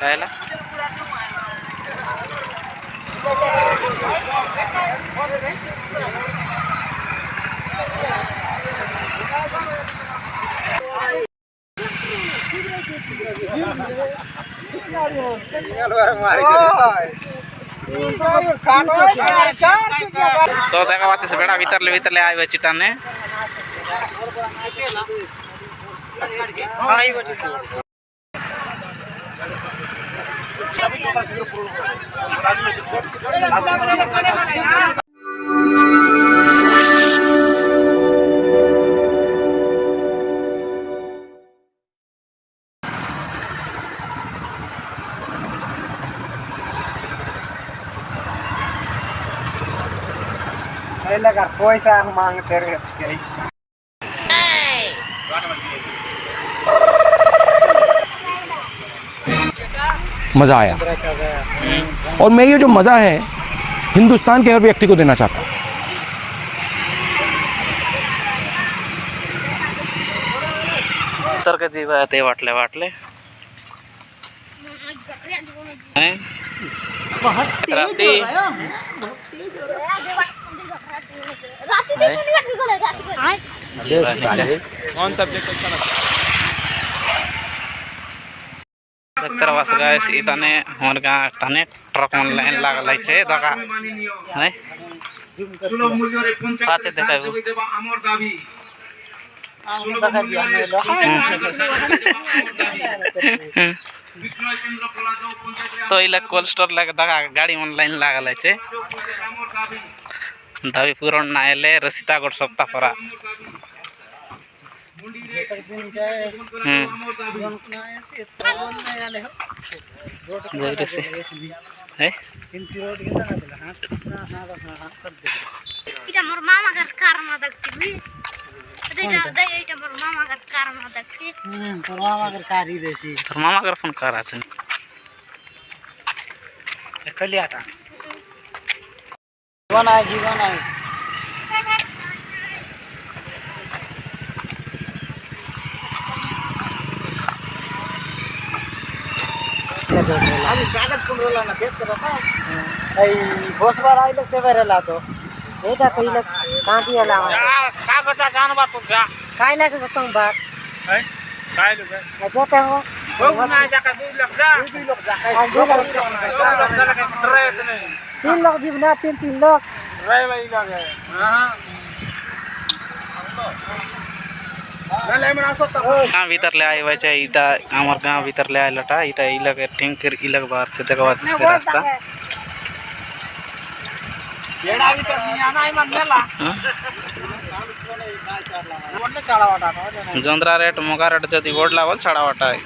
राहिला तो देखा वाचिस बेड़ा भीतर ले आए चिटाने लगा पैसा मांगते रहे मज़ा आया और मैं ये जो मज़ा है हिंदुस्तान के हर व्यक्ति को देना चाहता हूँ। तर कधी ते वाटले हैं बहुत तेज हो रहा है, बहुत तेज हो रहा है। कौन सब्जेक्ट अच्छा लगता है देखते बस गाइस इतने हमर गांव तने ट्रक ऑनलाइन लागल छे दगा है सुलभ मूल्य रे 50 देखाबो हमर दाबी देखा दिया तो इला कोल्ड स्टोर लगे दगा गाड़ी ऑनलाइन लागल छे दाबी पूर्ण ना आले रसीतागढ़ सप्ताह परा मामा फोन कार আছে कलियाटा जीवन आए कागज कोण रोला ना देत का आई बोसबार आइले ते बेरेला तो एटा कइले कांटी आला कागजा जानबा तो जा काय ना बताऊं बात है काय लो जोते हो वो ना जाका 2 लाख जा 2 लाख जा 3 लाख जीवना 3 लाख रे भाई लगे हां गाँव भीतर ले आए वैसे इटा हमार गाँव भीतर ले आए लटा इटा इलग टैंकर इलग बाहर से देखवा इसके रास्ता येडा भीतर नहीं आना है मनला वन्ने काला वाटा जोंद्रा रेट मोगा रेट जदी बोर्ड लावल छाड़ा वाटा है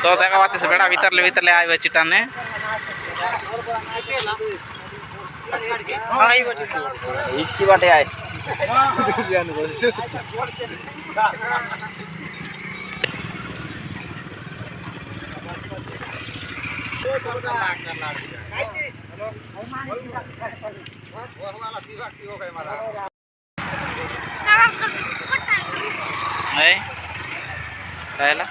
तो देखा वाचिस बेड़ा भीतर ले आए चिटाने इच्छी बाटे आए राहिला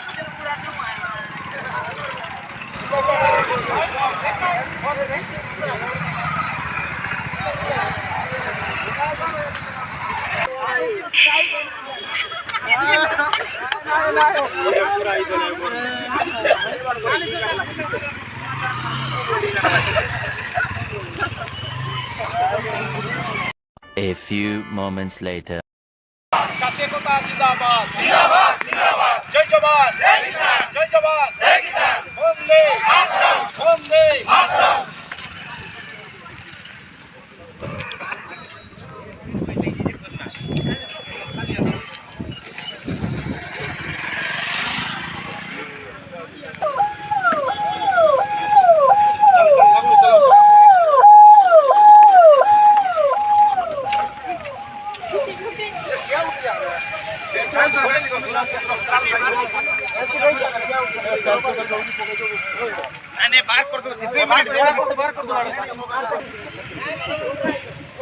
A few moments later. जिंदाबाद जिंदाबाद जिंदाबाद जय जवान जय किसान जय जवान जय किसान वंदे मातरम वंदे मातरम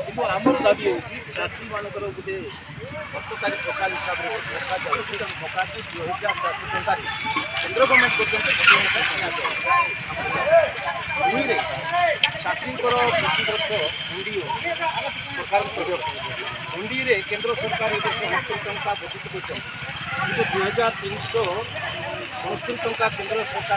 କିନ୍ତୁ ଆମର ଦାବି ହେଉଛି ଚାଷୀମାନଙ୍କର ଗୋଟେ ସରକାରୀ ପ୍ରସାଦ ହିସାବରେ ପକାକୁ 2400 ଟଙ୍କାରେ କେନ୍ଦ୍ର ଗଭର୍ଣ୍ଣମେଣ୍ଟ ପର୍ଯ୍ୟନ୍ତ 20,000 ଦୁଇରେ ଚାଷୀଙ୍କର ପ୍ରତିବର୍ଷ ହୁଣ୍ଡି ସରକାରଙ୍କ ହୁଣ୍ଡିରେ କେନ୍ଦ୍ର ସରକାର ଏ ବର୍ଷ 70 ଟଙ୍କା ବଜେଟ୍ କରିଛନ୍ତି କିନ୍ତୁ 2369 ଟଙ୍କା କେନ୍ଦ୍ର ସରକାର